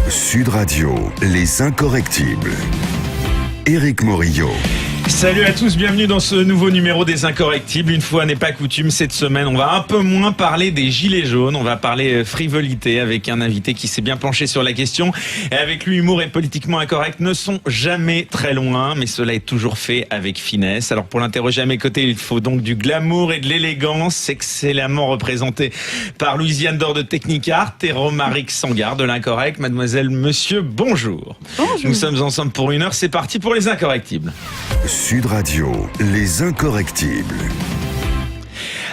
Sud Radio, les incorrectibles. Éric Morillo. Salut à tous, bienvenue dans ce nouveau numéro des Incorrectibles. Une fois n'est pas coutume, cette semaine, on va un peu moins parler des gilets jaunes. On va parler frivolité avec un invité qui s'est bien penché sur la question. Et avec lui, humour et politiquement incorrect ne sont jamais très loin, mais cela est toujours fait avec finesse. Alors pour l'interroger à mes côtés, il faut donc du glamour et de l'élégance, excellemment représenté par Louisiane d'Or de Technicart et Romaric Sangar de l'Incorrect. Mademoiselle, monsieur, bonjour. Bonjour. Nous sommes ensemble pour 1 heure, c'est parti pour les Incorrectibles. Sud Radio, les incorrectibles.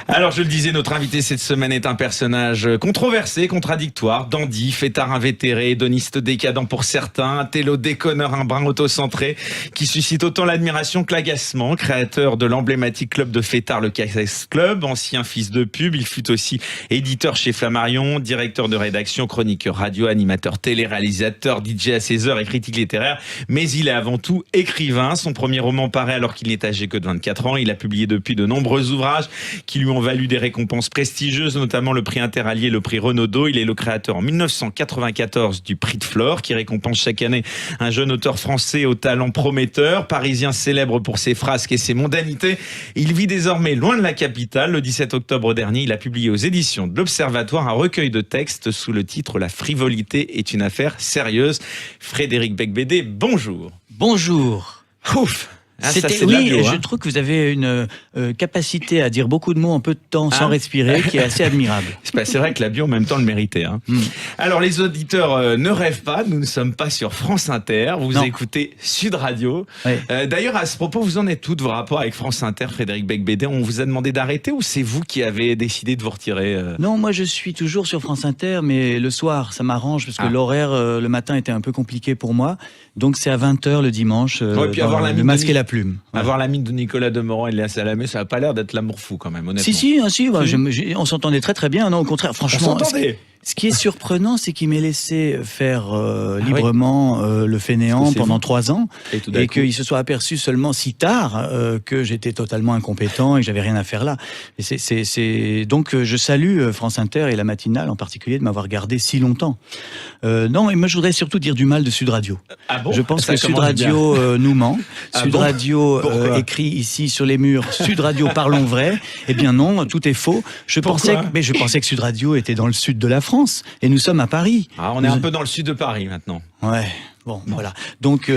Alors, je le disais, notre invité cette semaine est un personnage controversé, contradictoire, dandy, fêtard invétéré, hédoniste décadent pour certains, télo déconneur, un brin autocentré, qui suscite autant l'admiration que l'agacement. Créateur de l'emblématique club de fêtards, le KS Club, ancien fils de pub, il fut aussi éditeur chez Flammarion, directeur de rédaction, chroniqueur radio, animateur télé, réalisateur, DJ à ses heures et critique littéraire, mais il est avant tout écrivain. Son premier roman paraît alors qu'il n'est âgé que de 24 ans. Il a publié depuis de nombreux ouvrages qui lui ont valu des récompenses prestigieuses, notamment le prix Interallié, le prix Renaudot. Il est le créateur en 1994 du prix de Flore, qui récompense chaque année un jeune auteur français au talent prometteur. Parisien célèbre pour ses frasques et ses mondanités, il vit désormais loin de la capitale. Le 17 octobre dernier, il a publié aux éditions de l'Observatoire un recueil de textes sous le titre « La frivolité est une affaire sérieuse ». Frédéric Becbédé, bonjour. Bonjour. Ouf. Ah, ça, c'est oui, bio, je hein. trouve que vous avez une capacité à dire beaucoup de mots en peu de temps sans respirer qui est assez admirable. C'est vrai que la bio en même temps le méritait. Hein. Alors les auditeurs ne rêvent pas, nous ne sommes pas sur France Inter, vous écoutez Sud Radio. Oui. D'ailleurs à ce propos, vous en êtes tous de vos rapports avec France Inter, Frédéric Becbédé? On vous a demandé d'arrêter ou c'est vous qui avez décidé de vous retirer Non, moi je suis toujours sur France Inter, mais le soir ça m'arrange parce que l'horaire le matin était un peu compliqué pour moi. Donc c'est à 20h le dimanche, puis avoir la le mine masque et la plume. Avoir la mine de Nicolas Demorand et de Léa Salamé, ça n'a pas l'air d'être l'amour fou quand même, honnêtement. Si, on s'entendait très très bien. Non, au contraire, franchement. Ce qui est surprenant, c'est qu'il m'ait laissé faire librement le fainéant pendant 3 ans et qu'il se soit aperçu seulement si tard que j'étais totalement incompétent et que j'avais rien à faire là. Et donc je salue France Inter et la matinale en particulier de m'avoir gardé si longtemps. Non, et moi je voudrais surtout dire du mal de Sud Radio. Ah bon? Je pense que Sud Radio nous ment. Sud Radio écrit ici sur les murs Sud Radio parlons vrai. Eh bien non, tout est faux. Je pensais que Sud Radio était dans le sud de la France. Et nous sommes à Paris. Ah, on est un peu dans le sud de Paris maintenant. Ouais. Bon, voilà. Donc,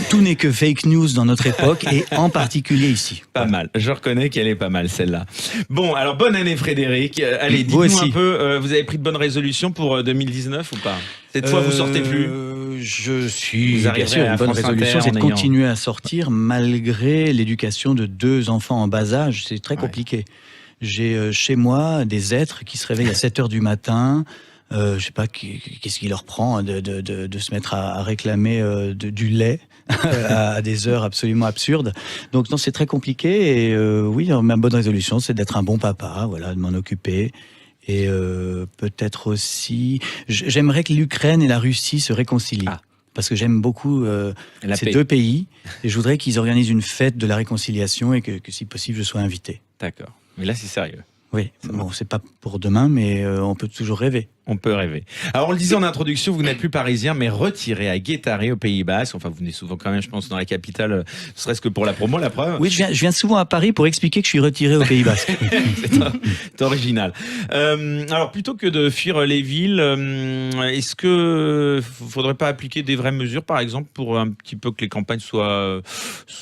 tout n'est que fake news dans notre époque, et en particulier ici. Pas mal. Je reconnais qu'elle est pas mal, celle-là. Bon, alors, bonne année, Frédéric. Allez, dites-nous un peu, vous avez pris de bonnes résolutions pour 2019 ou pas? Cette fois, vous sortez plus? Vous bien sûr, une bonne résolution, c'est de continuer à sortir malgré l'éducation de 2 enfants en bas âge. C'est très compliqué. J'ai chez moi des êtres qui se réveillent à 7h du matin. Je sais pas qu'est-ce qui leur prend de se mettre à réclamer du lait à des heures absolument absurdes. Donc non, c'est très compliqué. Et oui, ma bonne résolution, c'est d'être un bon papa, voilà, de m'en occuper. Et peut-être aussi, j'aimerais que l'Ukraine et la Russie se réconcilient. Parce que j'aime beaucoup ces 2 pays. Et je voudrais qu'ils organisent une fête de la réconciliation et que si possible, je sois invité. D'accord. Mais là, c'est sérieux. Oui, bon, c'est pas pour demain, mais on peut toujours rêver. On peut rêver. Alors, on le disait en introduction, vous n'êtes plus parisien, mais retiré à Guétare, au Pays Basque. Enfin, vous venez souvent quand même, je pense, dans la capitale, serait-ce que pour la promo, la preuve. Oui, je viens souvent à Paris pour expliquer que je suis retiré au Pays Basque. C'est original. Alors, plutôt que de fuir les villes, est-ce que faudrait pas appliquer des vraies mesures, par exemple, pour un petit peu que les campagnes soient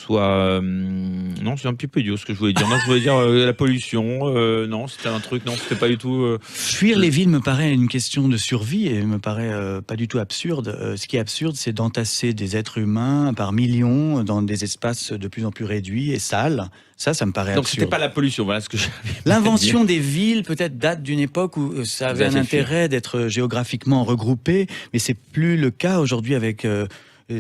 non, c'est un petit peu idiot ce que je voulais dire. Moi, je voulais dire la pollution. Non, c'était un truc. Non, c'était pas du tout. Fuir les villes me paraît une question de survie et me paraît pas du tout absurde. Ce qui est absurde, c'est d'entasser des êtres humains par millions dans des espaces de plus en plus réduits et sales. Ça me paraît absurde. Donc c'était pas la pollution, voilà ce que j'avais. L'invention des villes peut-être date d'une époque où ça avait un intérêt d'être géographiquement regroupé, mais c'est plus le cas aujourd'hui avec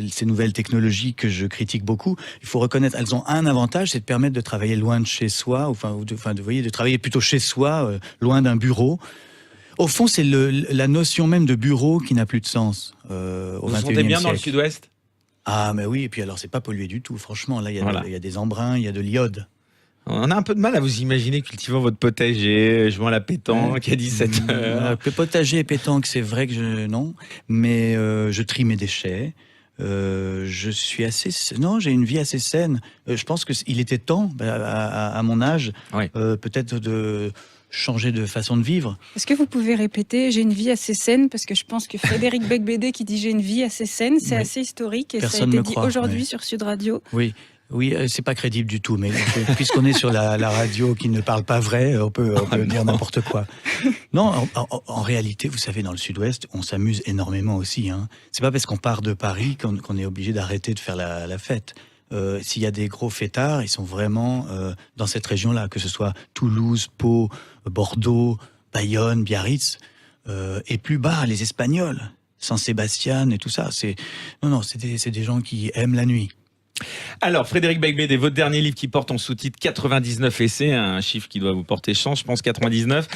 ces nouvelles technologies que je critique beaucoup. Il faut reconnaître, elles ont un avantage, c'est de permettre de travailler loin de chez soi, de travailler plutôt chez soi, loin d'un bureau. Au fond, c'est la notion même de bureau qui n'a plus de sens au XXIe siècle. Vous vous sentez bien dans le sud-ouest? Ah, mais oui, et puis alors, c'est pas pollué du tout, franchement. Là, il y a des embruns, il y a de l'iode. On a un peu de mal à vous imaginer cultivant votre potager, jouant à la pétanque à 17h. Potager et pétanque, c'est vrai que non, mais je trie mes déchets. Je suis j'ai une vie assez saine. Je pense qu'il était temps, à mon âge, peut-être de changer de façon de vivre. Est-ce que vous pouvez répéter « j'ai une vie assez saine » parce que je pense que Frédéric Beigbeder qui dit « j'ai une vie assez saine », c'est assez historique et personne ça a été dit croit, aujourd'hui sur Sud Radio. Oui, c'est pas crédible du tout, mais puisqu'on est sur la radio qui ne parle pas vrai, on peut dire n'importe quoi. Non, en réalité, vous savez, dans le Sud-Ouest, on s'amuse énormément aussi. C'est pas parce qu'on part de Paris qu'on est obligé d'arrêter de faire la fête. S'il y a des gros fêtards, ils sont vraiment dans cette région-là, que ce soit Toulouse, Pau, Bordeaux, Bayonne, Biarritz, et plus bas, les Espagnols, San Sébastien et tout ça. C'est des gens qui aiment la nuit. Alors, Frédéric Beigbeder, votre dernier livre qui porte en sous-titre 99 essais, un chiffre qui doit vous porter chance, je pense 99.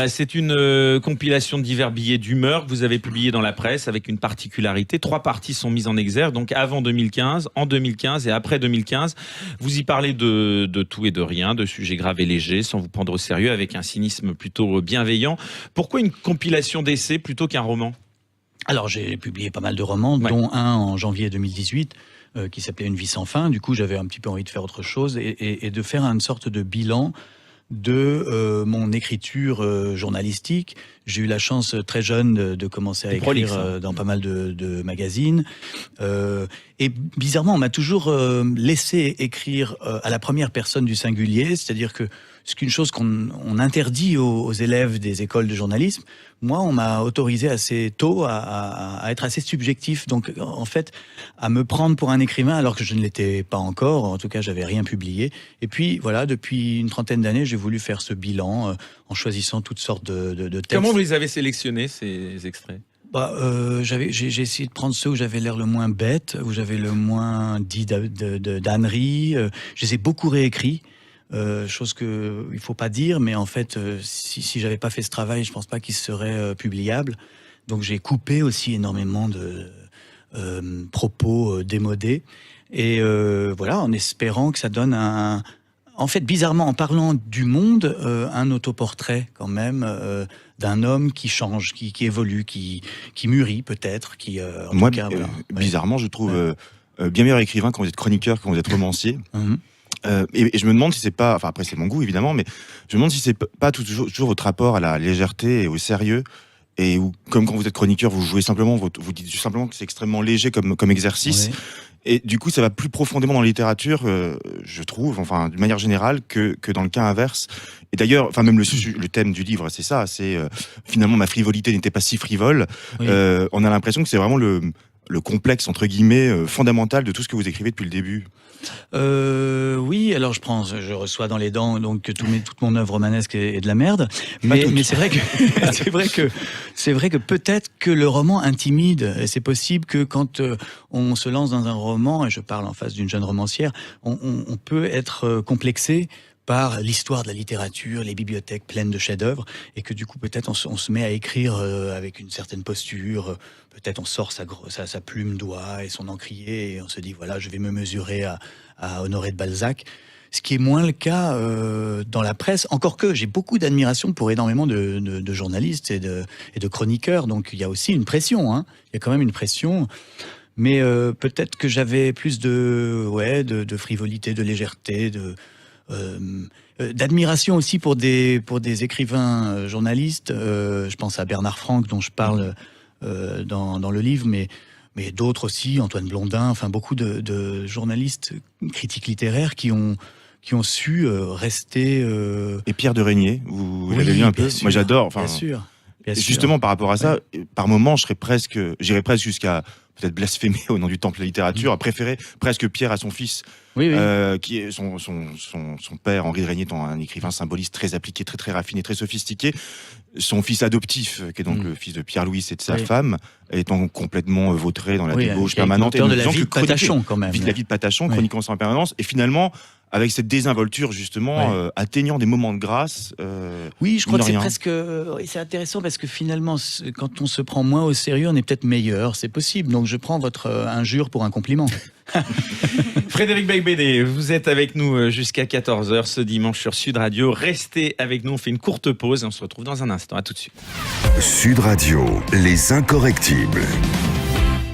C'est une compilation de divers billets d'humeur que vous avez publié dans la presse avec une particularité. 3 parties sont mises en exergue, donc avant 2015, en 2015 et après 2015. Vous y parlez de tout et de rien, de sujets graves et légers, sans vous prendre au sérieux, avec un cynisme plutôt bienveillant. Pourquoi une compilation d'essais plutôt qu'un roman ? Alors, j'ai publié pas mal de romans, dont un en janvier 2018, qui s'appelait Une vie sans fin. Du coup, j'avais un petit peu envie de faire autre chose et de faire une sorte de bilan de mon écriture journalistique. J'ai eu la chance très jeune de commencer à écrire dans pas mal de magazines. Et bizarrement, on m'a toujours laissé écrire à la première personne du singulier, c'est-à-dire que c'est une chose qu'on interdit aux élèves des écoles de journalisme. Moi, on m'a autorisé assez tôt à être assez subjectif, donc en fait, à me prendre pour un écrivain alors que je ne l'étais pas encore. En tout cas, j'avais rien publié. Et puis voilà, depuis une trentaine d'années, j'ai voulu faire ce bilan en choisissant toutes sortes de textes. Comment vous les avez sélectionnés, ces extraits ? J'ai essayé de prendre ceux où j'avais l'air le moins bête, où j'avais le moins dit d'ânerie. Je les ai beaucoup réécrits. Chose que il faut pas dire, mais en fait, si j'avais pas fait ce travail, je pense pas qu'il serait publiable. Donc j'ai coupé aussi énormément de propos démodés. Et voilà, en espérant que ça donne en fait, bizarrement, en parlant du monde, un autoportrait quand même d'un homme qui change, qui évolue, qui mûrit peut-être. Moi, bizarrement, je trouve bien meilleur écrivain quand vous êtes chroniqueur, quand vous êtes romancier. Et je me demande si c'est pas, enfin après c'est mon goût évidemment, mais je me demande si c'est pas toujours votre rapport à la légèreté et au sérieux, et où, comme quand vous êtes chroniqueur, vous jouez simplement, vous dites simplement que c'est extrêmement léger comme exercice. Oui. Et du coup, ça va plus profondément dans la littérature, je trouve, enfin, d'une manière générale, que dans le cas inverse. Et d'ailleurs, enfin, même le thème du livre, c'est ça, c'est finalement ma frivolité n'était pas si frivole. Oui. On a l'impression que c'est vraiment le complexe, entre guillemets, fondamental de tout ce que vous écrivez depuis le début. Oui, alors je reçois dans les dents donc toute mon œuvre romanesque est de la merde, mais c'est vrai que c'est vrai que peut-être que le roman intimide. Et c'est possible que quand on se lance dans un roman, et je parle en face d'une jeune romancière, on peut être complexé par l'histoire de la littérature, les bibliothèques pleines de chefs-d'œuvre, et que du coup peut-être on se met à écrire avec une certaine posture, peut-être on sort sa plume d'oie et son encrier, et on se dit voilà, je vais me mesurer à Honoré de Balzac, ce qui est moins le cas dans la presse, encore que j'ai beaucoup d'admiration pour énormément de journalistes et de chroniqueurs, donc il y a aussi une pression, il y a quand même une pression. Mais peut-être que j'avais plus de frivolité, de légèreté, d'admiration aussi pour des écrivains journalistes. Je pense à Bernard Franck dont je parle dans le livre, mais d'autres aussi, Antoine Blondin, enfin beaucoup de journalistes, critiques littéraires qui ont su rester. Et Pierre de Régnier, vous l'avez lu un peu. Moi j'adore. Bien sûr. Justement par rapport à ça, par moments j'irais presque jusqu'à peut-être blasphémer au nom du temple de la littérature, à préférer presque Pierre à son fils, qui est son père, Henri de Régnier, étant un écrivain symboliste très appliqué, très très raffiné, très sophistiqué. Son fils adoptif, qui est donc le fils de Pierre-Louis et de sa femme, étant complètement vautré dans la débauche permanente. De la vie de Patachon, quand même. La vie de Patachon, chroniquant ça en permanence. Et finalement, avec cette désinvolture justement, atteignant des moments de grâce. Oui, je crois que c'est presque... c'est intéressant parce que finalement, quand on se prend moins au sérieux, on est peut-être meilleur, c'est possible. Donc je prends votre injure pour un compliment. Frédéric Becbédé, vous êtes avec nous jusqu'à 14h ce dimanche sur Sud Radio. Restez avec nous, on fait une courte pause et on se retrouve dans un instant. À tout de suite. Sud Radio, les incorrectibles.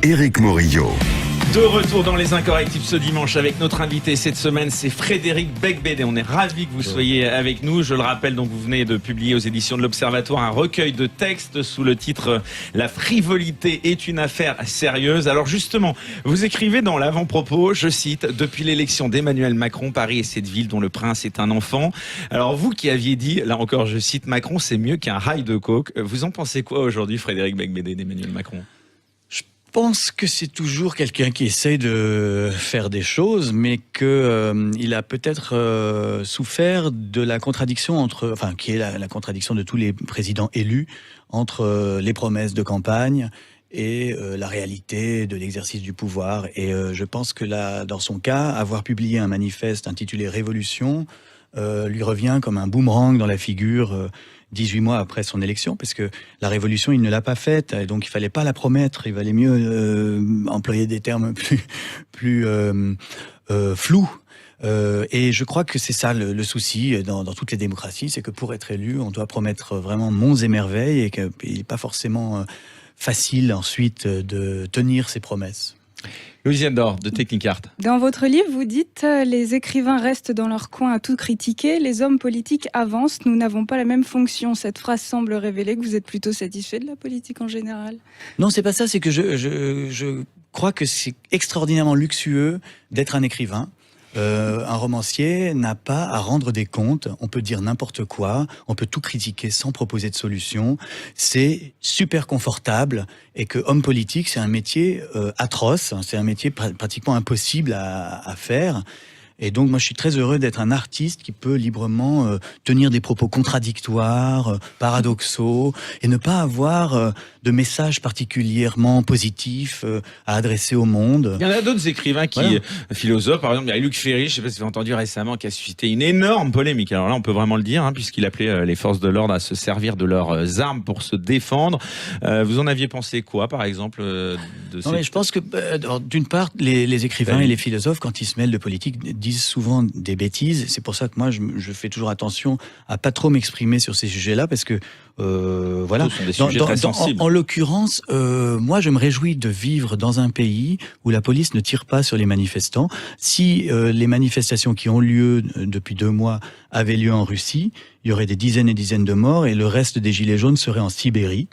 Éric Morillo. De retour dans Les Incorrectibles ce dimanche avec notre invité cette semaine, c'est Frédéric Becbédé. On est ravis que vous soyez avec nous. Je le rappelle, donc vous venez de publier aux éditions de l'Observatoire un recueil de textes sous le titre « La frivolité est une affaire sérieuse ». Alors justement, vous écrivez dans l'avant-propos, je cite, « Depuis l'élection d'Emmanuel Macron, Paris est cette ville dont le prince est un enfant ». Alors vous qui aviez dit, là encore je cite, « Macron c'est mieux qu'un rail de coke ». Vous en pensez quoi aujourd'hui, Frédéric Becbédé, d'Emmanuel Macron ? Je pense que c'est toujours quelqu'un qui essaye de faire des choses, mais qu'il a peut-être souffert de la contradiction qui est la contradiction de tous les présidents élus entre les promesses de campagne et la réalité de l'exercice du pouvoir. Et je pense que là, dans son cas, avoir publié un manifeste intitulé Révolution lui revient comme un boomerang dans la figure 18 mois après son élection, parce que la révolution, il ne l'a pas faite, et donc il fallait pas la promettre, il valait mieux employer des termes plus flous. Et je crois que c'est ça le souci dans toutes les démocraties, c'est que pour être élu, on doit promettre vraiment monts et merveilles, et qu'il n'est pas forcément facile ensuite de tenir ses promesses. Louisiane d'Or, de Technicart. Dans votre livre, vous dites « Les écrivains restent dans leur coin à tout critiquer, les hommes politiques avancent, nous n'avons pas la même fonction ». Cette phrase semble révéler que vous êtes plutôt satisfait de la politique en général. Non, c'est pas ça, c'est que je crois que c'est extraordinairement luxueux d'être un écrivain. Un romancier n'a pas à rendre des comptes, on peut dire n'importe quoi, on peut tout critiquer sans proposer de solution, c'est super confortable, et que homme politique, c'est un métier atroce, c'est un métier pratiquement impossible à faire. Et donc, moi, je suis très heureux d'être un artiste qui peut librement tenir des propos contradictoires, paradoxaux, et ne pas avoir de messages particulièrement positifs à adresser au monde. Il y en a d'autres écrivains philosophes, par exemple, il y a Luc Ferry, je ne sais pas si vous avez entendu récemment, qui a suscité une énorme polémique. Alors là, on peut vraiment le dire, puisqu'il appelait les forces de l'ordre à se servir de leurs armes pour se défendre. Vous en aviez pensé quoi, par exemple mais je pense que, d'une part, les écrivains et les philosophes, quand ils se mêlent de politique, disent souvent des bêtises. C'est pour ça que moi, je fais toujours attention à pas trop m'exprimer sur ces sujets-là, parce que voilà. Ce sont des sujets très sensibles. En l'occurrence, moi, je me réjouis de vivre dans un pays où la police ne tire pas sur les manifestants. Si les manifestations qui ont lieu depuis 2 mois avaient lieu en Russie, il y aurait des dizaines et dizaines de morts, et le reste des gilets jaunes serait en Sibérie.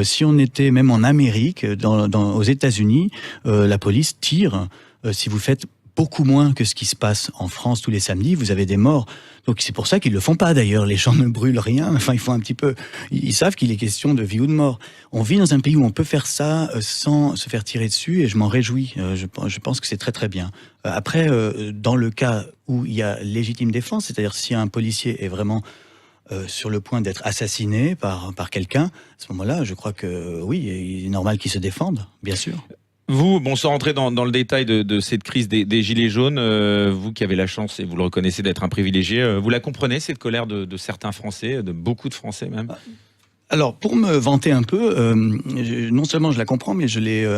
Si on était même en Amérique, aux États-Unis, la police tire. Si vous faites beaucoup moins que ce qui se passe en France tous les samedis, vous avez des morts. Donc c'est pour ça qu'ils le font pas d'ailleurs, les gens ne brûlent rien, enfin ils font un petit peu, ils savent qu'il est question de vie ou de mort. On vit dans un pays où on peut faire ça sans se faire tirer dessus, et je m'en réjouis, je pense que c'est très très bien. Après, dans le cas où il y a légitime défense, c'est-à-dire si un policier est vraiment sur le point d'être assassiné par quelqu'un, à ce moment-là, je crois que oui, il est normal qu'il se défende, bien sûr. Vous, sans rentrer dans le détail de cette crise des Gilets jaunes, vous qui avez la chance, et vous le reconnaissez, d'être un privilégié, vous la comprenez, cette colère de certains Français, de beaucoup de Français même ? Alors, pour me vanter un peu, non seulement je la comprends, mais je l'ai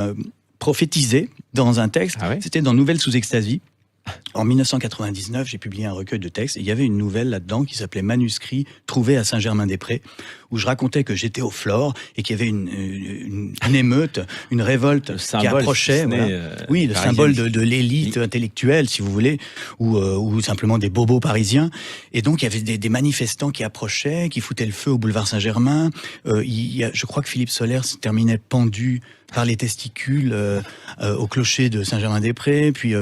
prophétisé dans un texte. Ah ouais ? C'était dans Nouvelles sous extasie. En 1999, j'ai publié un recueil de textes, et il y avait une nouvelle là-dedans qui s'appelait Manuscrit trouvé à Saint-Germain-des-Prés, où je racontais que j'étais au Flore et qu'il y avait une émeute, une révolte qui approchait. Oui, le symbole de l'élite intellectuelle, si vous voulez, ou simplement des bobos parisiens. Et donc, il y avait des manifestants qui approchaient, qui foutaient le feu au boulevard Saint-Germain. Je crois que Philippe Sollers se terminait pendu par les testicules au clocher de Saint-Germain-des-Prés, puis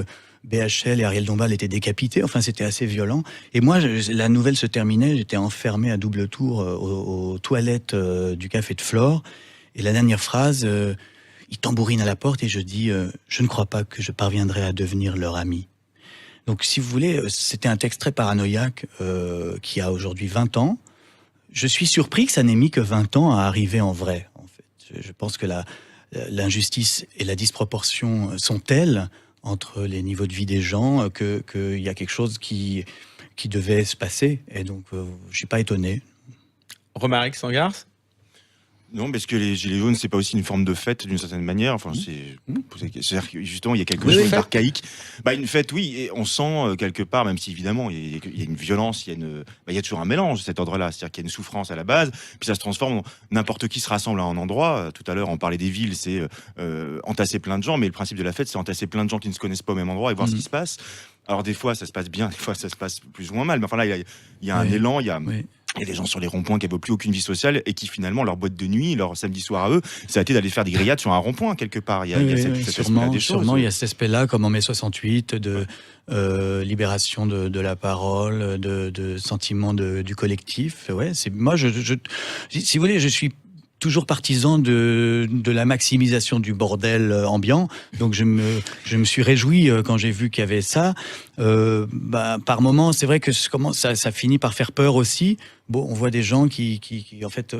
BHL et Ariel Dombal étaient décapités. Enfin, c'était assez violent. Et moi, la nouvelle se terminait. J'étais enfermé à double tour aux toilettes du café de Flore. Et la dernière phrase, il tambourine à la porte et je dis « Je ne crois pas que je parviendrai à devenir leur ami ». Donc, si vous voulez, c'était un texte très paranoïaque qui a aujourd'hui 20 ans. Je suis surpris que ça n'ait mis que 20 ans à arriver en vrai, en fait. Je pense que l'injustice et la disproportion sont telles entre les niveaux de vie des gens, qu'il y a quelque chose qui devait se passer. Et donc, je ne suis pas étonné. Romaric Sangars ? Non, parce que les Gilets jaunes, c'est pas aussi une forme de fête d'une certaine manière. Enfin, c'est-à-dire que justement, il y a quelque chose d'archaïque. Une fête, oui, et on sent quelque part, même si évidemment il y a une violence, il y a toujours un mélange de cet ordre-là. C'est-à-dire qu'il y a une souffrance à la base, puis ça se transforme. N'importe qui se rassemble à un endroit. Tout à l'heure, on parlait des villes, c'est entasser plein de gens, mais le principe de la fête, c'est entasser plein de gens qui ne se connaissent pas au même endroit et voir ce qui se passe. Alors des fois, ça se passe bien, des fois, ça se passe plus ou moins mal. Mais enfin là, il y a un élan, il y a des gens sur les ronds-points qui n'avaient plus aucune vie sociale et qui finalement, leur boîte de nuit, leur samedi soir à eux, ça a été d'aller faire des grillades sur un rond-point quelque part. Il y a cet aspect-là des choses. Sûrement, il y a cet aspect-là, comme en mai 68, de libération de la parole, de sentiment du collectif. Ouais, moi, si vous voulez, je suis toujours partisan de la maximisation du bordel ambiant. Donc je me suis réjoui quand j'ai vu qu'il y avait ça. Par moments, c'est vrai que ça finit par faire peur aussi. Bon, on voit des gens qui en fait...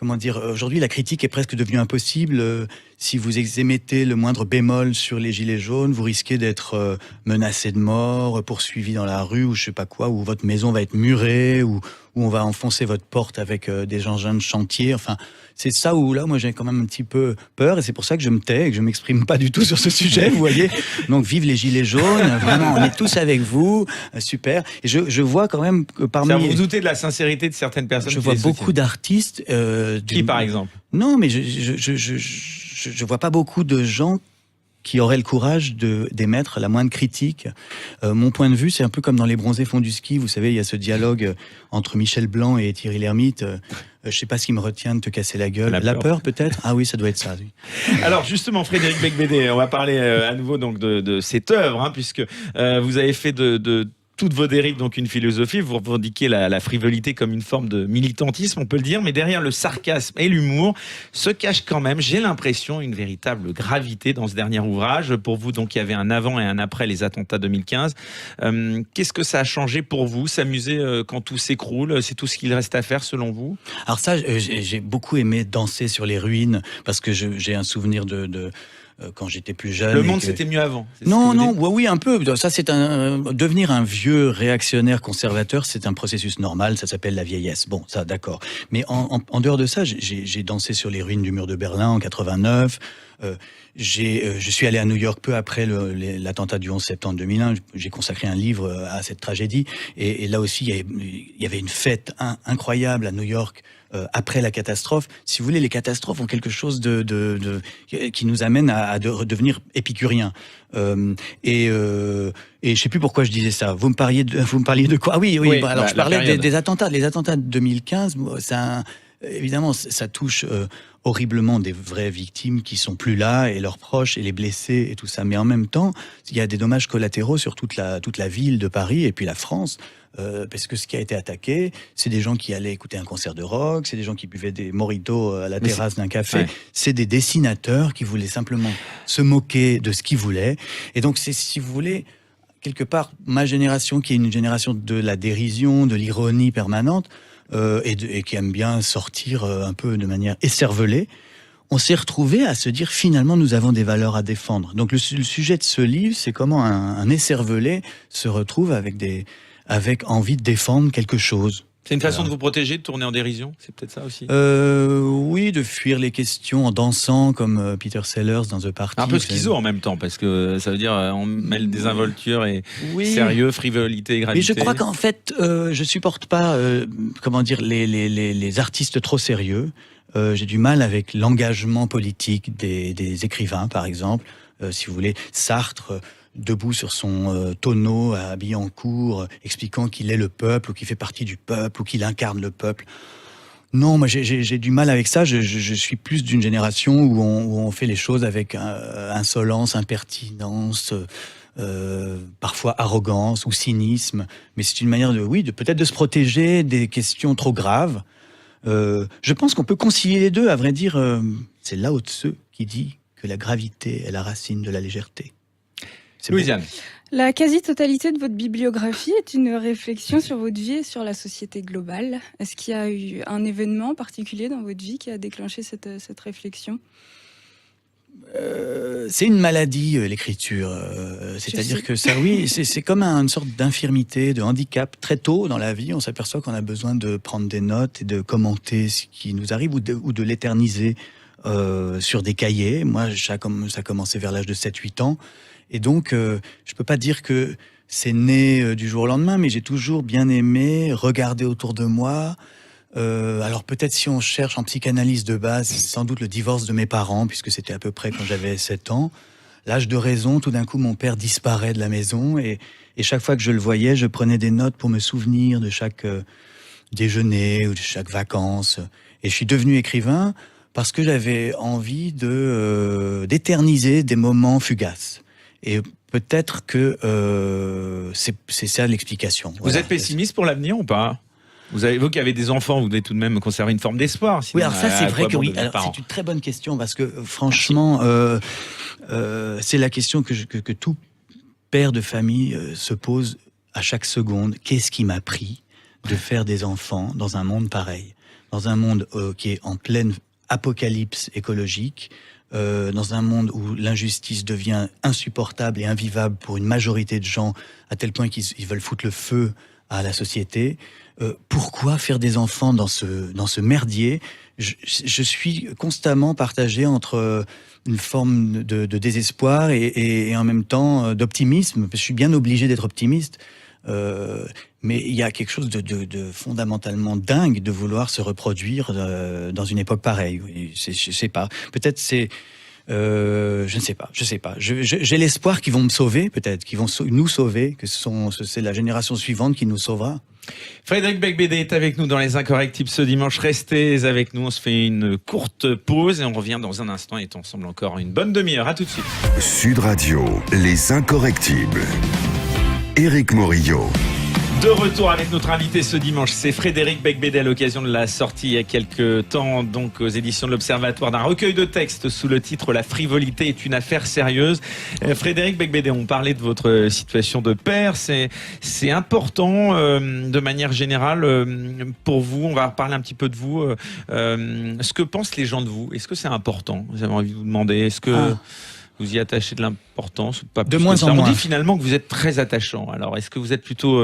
aujourd'hui, la critique est presque devenue impossible. Si vous émettez le moindre bémol sur les gilets jaunes, vous risquez d'être menacé de mort, poursuivi dans la rue, ou je sais pas quoi, ou votre maison va être murée, ou on va enfoncer votre porte avec des engins de chantier. Enfin, c'est ça où là, moi, j'ai quand même un petit peu peur, et c'est pour ça que je me tais et que je m'exprime pas du tout sur ce sujet, vous voyez. Donc, vive les gilets jaunes. Vraiment, on est tous avec vous. Super. Et je vois quand même que parmi... Vous doutez de la sincérité de certaines personnes. Je vois beaucoup d'artistes. Qui, par exemple ? Non, mais je vois pas beaucoup de gens qui auraient le courage d'émettre la moindre critique. Mon point de vue, c'est un peu comme dans Les Bronzés font du ski. Vous savez, il y a ce dialogue entre Michel Blanc et Thierry Lhermitte. Je sais pas ce qui me retient de te casser la gueule. La peur peut-être ? Ah oui, ça doit être ça. Oui. Alors justement, Frédéric Becbédé, on va parler à nouveau donc de cette œuvre, puisque vous avez fait de toutes vos dérives, donc une philosophie, vous revendiquez la frivolité comme une forme de militantisme, on peut le dire, mais derrière le sarcasme et l'humour se cache quand même, j'ai l'impression, une véritable gravité dans ce dernier ouvrage. Pour vous, donc, il y avait un avant et un après les attentats 2015. Qu'est-ce que ça a changé pour vous, s'amuser quand tout s'écroule ? C'est tout ce qu'il reste à faire, selon vous ? Alors ça, j'ai beaucoup aimé danser sur les ruines, parce que j'ai un souvenir de quand j'étais plus jeune. Le monde, c'était mieux avant. Oui, un peu. Ça, c'est devenir un vieux réactionnaire conservateur, c'est un processus normal, ça s'appelle la vieillesse. Bon, ça, d'accord. Mais en dehors de ça, j'ai dansé sur les ruines du mur de Berlin en 89. Je suis allé à New York peu après l'attentat du 11 septembre 2001. J'ai consacré un livre à cette tragédie. Et là aussi, il y avait une fête incroyable à New York. Après la catastrophe, si vous voulez, les catastrophes ont quelque chose qui nous amène à devenir épicuriens. Et je sais plus pourquoi je disais ça. Vous me parliez de quoi ? Ah oui. Alors je parlais des attentats. Les attentats de 2015, évidemment, ça touche horriblement des vraies victimes qui sont plus là, et leurs proches, et les blessés, et tout ça. Mais en même temps, il y a des dommages collatéraux sur toute la ville de Paris, et puis la France. Parce que ce qui a été attaqué, c'est des gens qui allaient écouter un concert de rock, c'est des gens qui buvaient des mojitos à la terrasse d'un café, c'est des dessinateurs qui voulaient simplement se moquer de ce qu'ils voulaient. Et donc, c'est, si vous voulez, quelque part, ma génération, qui est une génération de la dérision, de l'ironie permanente, et qui aime bien sortir un peu de manière écervelée, on s'est retrouvé à se dire, finalement, nous avons des valeurs à défendre. Donc, le sujet de ce livre, c'est comment un écervelé se retrouve avec envie de défendre quelque chose. C'est une façon de vous protéger, de tourner en dérision ? C'est peut-être ça aussi ? Oui, de fuir les questions en dansant, comme Peter Sellers dans The Party. Un peu schizo en même temps, parce que ça veut dire on mêle désinvolture et sérieux, frivolité et gravité. Mais je crois qu'en fait, je supporte pas, les artistes trop sérieux. J'ai du mal avec l'engagement politique des écrivains, par exemple. Si vous voulez, Sartre... debout sur son tonneau à Billancourt, expliquant qu'il est le peuple, ou qu'il fait partie du peuple, ou qu'il incarne le peuple. Non, moi j'ai du mal avec ça. Je suis plus d'une génération où on fait les choses avec insolence, impertinence, parfois arrogance ou cynisme. Mais c'est une manière peut-être de se protéger des questions trop graves. Je pense qu'on peut concilier les deux. À vrai dire, c'est Lao Tse qui dit que la gravité est la racine de la légèreté. Louisiane. La quasi-totalité de votre bibliographie est une réflexion sur votre vie et sur la société globale. Est-ce qu'il y a eu un événement particulier dans votre vie qui a déclenché cette réflexion ? c'est une maladie, l'écriture. C'est-à-dire que ça, oui, c'est comme une sorte d'infirmité, de handicap. Très tôt dans la vie, on s'aperçoit qu'on a besoin de prendre des notes et de commenter ce qui nous arrive ou de l'éterniser sur des cahiers. Moi, ça a commencé vers l'âge de 7-8 ans. Et donc, je peux pas dire que c'est né du jour au lendemain, mais j'ai toujours bien aimé regarder autour de moi. Alors peut-être si on cherche en psychanalyse de base, c'est sans doute le divorce de mes parents, puisque c'était à peu près quand j'avais 7 ans. L'âge de raison, tout d'un coup, mon père disparaît de la maison et chaque fois que je le voyais, je prenais des notes pour me souvenir de chaque déjeuner ou de chaque vacances. Et je suis devenu écrivain parce que j'avais envie d'éterniser des moments fugaces. Et peut-être que c'est ça l'explication. Vous êtes pessimiste pour l'avenir ou pas ? Vous qui avez des enfants, vous devez tout de même conserver une forme d'espoir. Oui, alors ça c'est vrai que oui. Alors, c'est une très bonne question parce que franchement, c'est la question que tout père de famille se pose à chaque seconde. Qu'est-ce qui m'a pris de faire des enfants dans un monde pareil, dans un monde qui est en pleine apocalypse écologique, dans un monde où l'injustice devient insupportable et invivable pour une majorité de gens, à tel point qu'ils veulent foutre le feu à la société. Pourquoi faire des enfants dans ce merdier ? Je suis constamment partagé entre une forme de désespoir et en même temps d'optimisme. Je suis bien obligé d'être optimiste. Mais il y a quelque chose de fondamentalement dingue de vouloir se reproduire dans une époque pareille. Je sais pas. Peut-être c'est... je ne sais pas. J'ai l'espoir qu'ils vont me sauver, peut-être, qu'ils vont nous sauver, que c'est la génération suivante qui nous sauvera. Frédéric Beigbeder est avec nous dans Les Incorrectibles ce dimanche. Restez avec nous, on se fait une courte pause et on revient dans un instant et est ensemble encore une bonne demi-heure. À tout de suite. Sud Radio, Les Incorrectibles. Éric Morillo. De retour avec notre invité ce dimanche, c'est Frédéric Beigbeder à l'occasion de la sortie il y a quelques temps, donc aux éditions de l'Observatoire, d'un recueil de textes sous le titre « La frivolité est une affaire sérieuse ». Frédéric Beigbeder, on parlait de votre situation de père, c'est important de manière générale pour vous, on va parler un petit peu de vous, ce que pensent les gens de vous, est-ce que c'est important ? J'avais envie de vous demander, est-ce que... Vous y attachez de l'importance ou pas plus? De moins en moins. On dit finalement que vous êtes très attachant. Alors, est-ce que vous êtes plutôt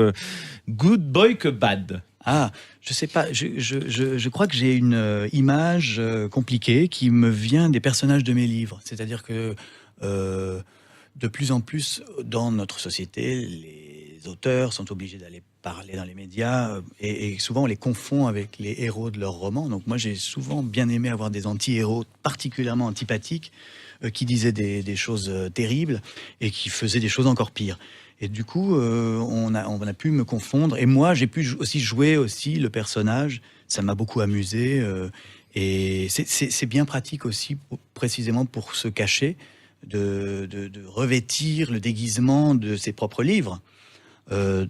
good boy que bad? Je sais pas. Je crois que j'ai une image compliquée qui me vient des personnages de mes livres. C'est-à-dire que de plus en plus dans notre société, les auteurs sont obligés d'aller parler dans les médias et souvent on les confond avec les héros de leurs romans. Donc moi, j'ai souvent bien aimé avoir des anti-héros particulièrement antipathiques qui disaient des choses terribles et qui faisaient des choses encore pires. Et du coup, on a pu me confondre. Et moi, j'ai pu aussi jouer le personnage. Ça m'a beaucoup amusé. Et c'est bien pratique aussi, précisément pour se cacher, de revêtir le déguisement de ses propres livres.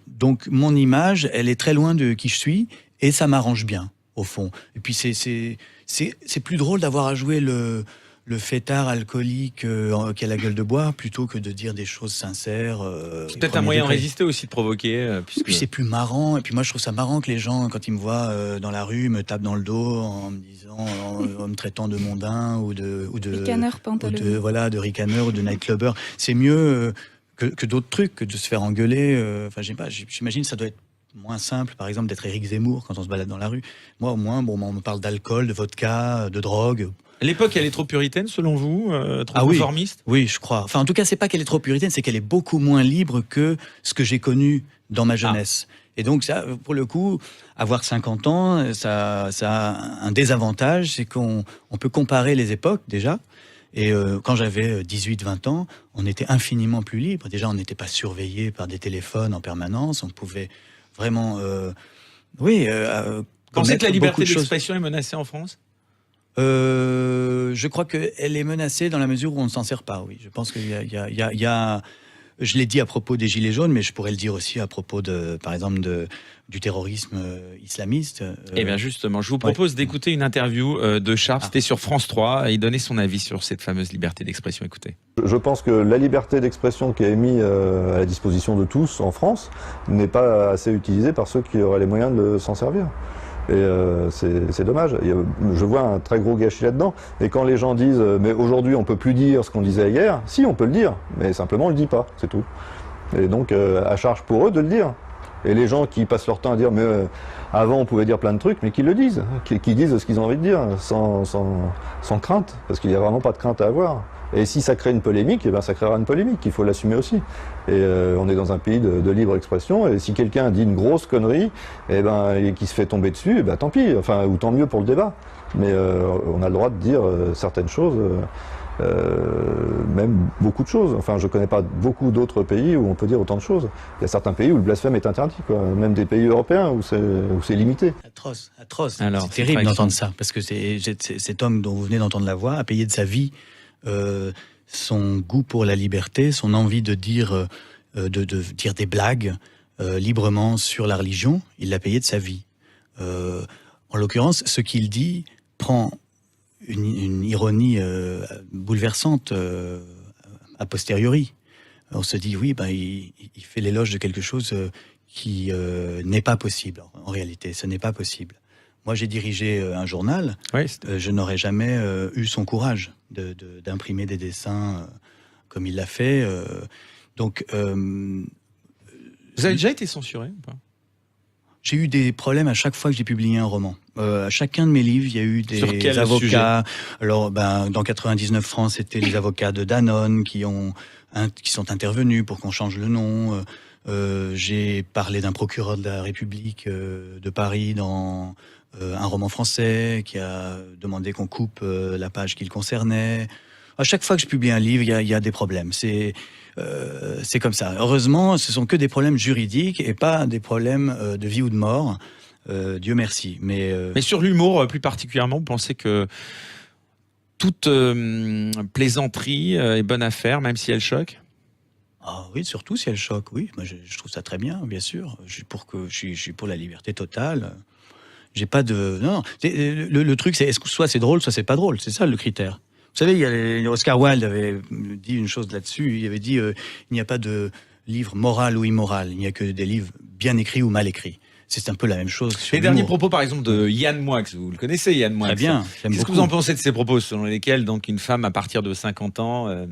Donc, mon image, elle est très loin de qui je suis. Et ça m'arrange bien, au fond. Et puis, c'est plus drôle d'avoir à jouer le fêtard alcoolique qui a la gueule de bois plutôt que de dire des choses sincères. C'est peut-être un moyen de résister aussi, de provoquer. Et puis c'est plus marrant. Et puis moi je trouve ça marrant que les gens, quand ils me voient dans la rue, me tapent dans le dos en me disant, en me traitant de mondain ou de ricaneur, pantalonneux. De ricaneur ou de nightclubber. C'est mieux que d'autres trucs, que de se faire engueuler. Enfin, j'imagine que ça doit être moins simple, par exemple, d'être Éric Zemmour quand on se balade dans la rue. Moi, au moins, on me parle d'alcool, de vodka, de drogue. L'époque, elle est trop puritaine, selon vous, trop conformiste ? Oui, je crois. Enfin, en tout cas, c'est pas qu'elle est trop puritaine, c'est qu'elle est beaucoup moins libre que ce que j'ai connu dans ma jeunesse. Et donc, ça, pour le coup, avoir 50 ans, ça a un désavantage, c'est qu'on peut comparer les époques, déjà. Et quand j'avais 18-20 ans, on était infiniment plus libre. Déjà, on n'était pas surveillé par des téléphones en permanence. On pouvait vraiment... Pensez que la liberté d'expression est menacée en France ? Je crois qu'elle est menacée dans la mesure où on ne s'en sert pas, oui. Je pense qu'il y a... Je l'ai dit à propos des Gilets jaunes, mais je pourrais le dire aussi à propos, par exemple, du terrorisme islamiste. Eh bien justement, je vous propose d'écouter une interview de Charb, c'était sur France 3, et il donnait son avis sur cette fameuse liberté d'expression. Écoutez. Je pense que la liberté d'expression qui est mise à la disposition de tous en France n'est pas assez utilisée par ceux qui auraient les moyens de s'en servir. Et c'est dommage. Je vois un très gros gâchis là-dedans. Et quand les gens disent mais aujourd'hui on peut plus dire ce qu'on disait hier, si on peut le dire, mais simplement on le dit pas, c'est tout. Et donc à charge pour eux de le dire. Et les gens qui passent leur temps à dire mais avant on pouvait dire plein de trucs, mais qu'ils le disent, qu'ils disent ce qu'ils ont envie de dire, sans crainte, parce qu'il n'y a vraiment pas de crainte à avoir. Et si ça crée une polémique, eh ben ça créera une polémique, il faut l'assumer aussi. Et on est dans un pays de libre expression, et si quelqu'un dit une grosse connerie, et qui se fait tomber dessus, eh ben tant pis, enfin, ou tant mieux pour le débat. Mais on a le droit de dire certaines choses, même beaucoup de choses. Enfin, je connais pas beaucoup d'autres pays où on peut dire autant de choses. Il y a certains pays où le blasphème est interdit, quoi. Même des pays européens où c'est limité. Atroce. C'est terrible d'entendre ça, parce que cet homme dont vous venez d'entendre la voix a payé de sa vie son goût pour la liberté, son envie de dire des blagues librement sur la religion. Il l'a payé de sa vie. En l'occurrence, ce qu'il dit prend une ironie bouleversante a posteriori. On se dit, oui, il fait l'éloge de quelque chose qui n'est pas possible. En réalité, ce n'est pas possible. Moi, j'ai dirigé un journal. Oui, je n'aurais jamais eu son courage d'imprimer des dessins comme il l'a fait. Donc, vous avez déjà été censuré ou pas ? J'ai eu des problèmes à chaque fois que j'ai publié un roman. À chacun de mes livres, il y a eu des avocats. Alors, dans 99 francs, c'était les avocats de Danone qui sont intervenus pour qu'on change le nom. J'ai parlé d'un procureur de la République de Paris dans un roman français qui a demandé qu'on coupe la page qui le concernait. À chaque fois que je publie un livre, il y a des problèmes. C'est comme ça. Heureusement, ce sont que des problèmes juridiques et pas des problèmes de vie ou de mort. Dieu merci. Mais sur l'humour, plus particulièrement, vous pensez que toute plaisanterie est bonne à faire, même si elle choque ? Ah oui, surtout si elle choque, oui. Moi, je trouve ça très bien, bien sûr. Je suis pour la liberté totale. J'ai pas de... Non. Le truc, c'est soit c'est drôle, soit c'est pas drôle. C'est ça le critère. Vous savez, Oscar Wilde avait dit une chose là-dessus. Il avait dit il n'y a pas de livre moral ou immoral. Il n'y a que des livres bien écrits ou mal écrits. C'est un peu la même chose. Les derniers propos, par exemple, de Yann Moix. Vous le connaissez, Yann Moix. Très bien. Qu'est-ce que vous en pensez de ces propos selon lesquels donc une femme à partir de 50 ans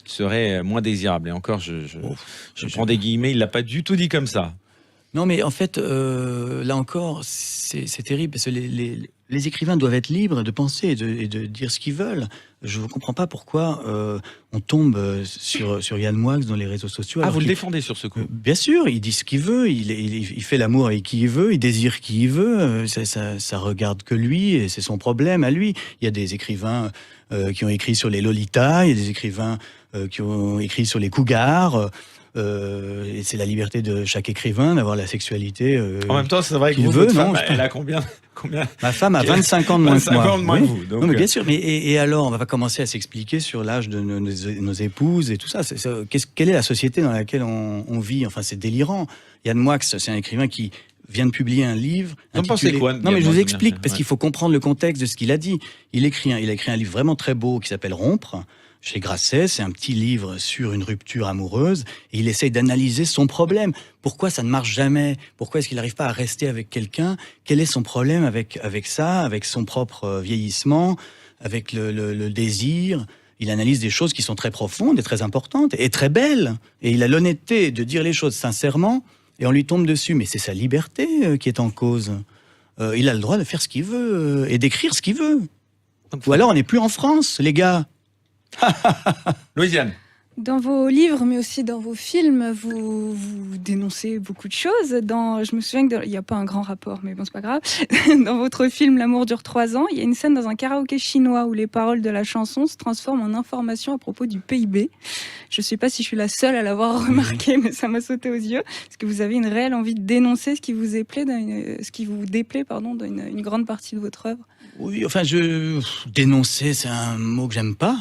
serait moins désirable ? Et encore, je prends des guillemets, il l'a pas du tout dit comme ça. Non, mais en fait, là encore, c'est terrible parce que les écrivains doivent être libres de penser et de dire ce qu'ils veulent. Je ne comprends pas pourquoi on tombe sur Yann Moix dans les réseaux sociaux. Ah, vous le défendez sur ce coup ? Bien sûr, il dit ce qu'il veut, il fait l'amour avec qui il veut, il désire qui il veut, ça regarde que lui et c'est son problème à lui. Il y a des écrivains qui ont écrit sur les Lolitas, il y a des écrivains qui ont écrit sur les cougars. Et c'est la liberté de chaque écrivain d'avoir la sexualité en même temps, c'est vrai que votre femme, elle a combien Ma femme a 25 ans de moins que moi. 25 ans de moins que vous. Donc... Non, mais bien sûr. Et alors, on va commencer à s'expliquer sur l'âge de nos épouses et tout ça. Quelle est la société dans laquelle on vit ? Enfin, c'est délirant. Yann Moix, c'est un écrivain qui vient de publier un livre intitulé... Pensez quoi, non, mais je vous explique, parce qu'il faut comprendre le contexte de ce qu'il a dit. Il a écrit un livre vraiment très beau qui s'appelle Rompre, chez Grasset. C'est un petit livre sur une rupture amoureuse et il essaye d'analyser son problème. Pourquoi ça ne marche jamais ? Pourquoi est-ce qu'il n'arrive pas à rester avec quelqu'un ? Quel est son problème avec ça, avec son propre vieillissement, avec le désir ? Il analyse des choses qui sont très profondes et très importantes et très belles. Et il a l'honnêteté de dire les choses sincèrement et on lui tombe dessus. Mais c'est sa liberté qui est en cause. Il a le droit de faire ce qu'il veut et d'écrire ce qu'il veut. Ou alors on n'est plus en France, les gars. Louisiane. Dans vos livres, mais aussi dans vos films, vous dénoncez beaucoup de choses. Je me souviens qu'il n'y a pas un grand rapport, mais bon, c'est pas grave. Dans votre film L'amour dure 3 ans, il y a une scène dans un karaoké chinois où les paroles de la chanson se transforment en informations à propos du PIB. Je ne sais pas si je suis la seule à l'avoir remarqué, mais ça m'a sauté aux yeux. Est-ce que vous avez une réelle envie de dénoncer ce qui vous déplaît dans une grande partie de votre œuvre ? Oui, enfin, dénoncer, c'est un mot que j'aime pas.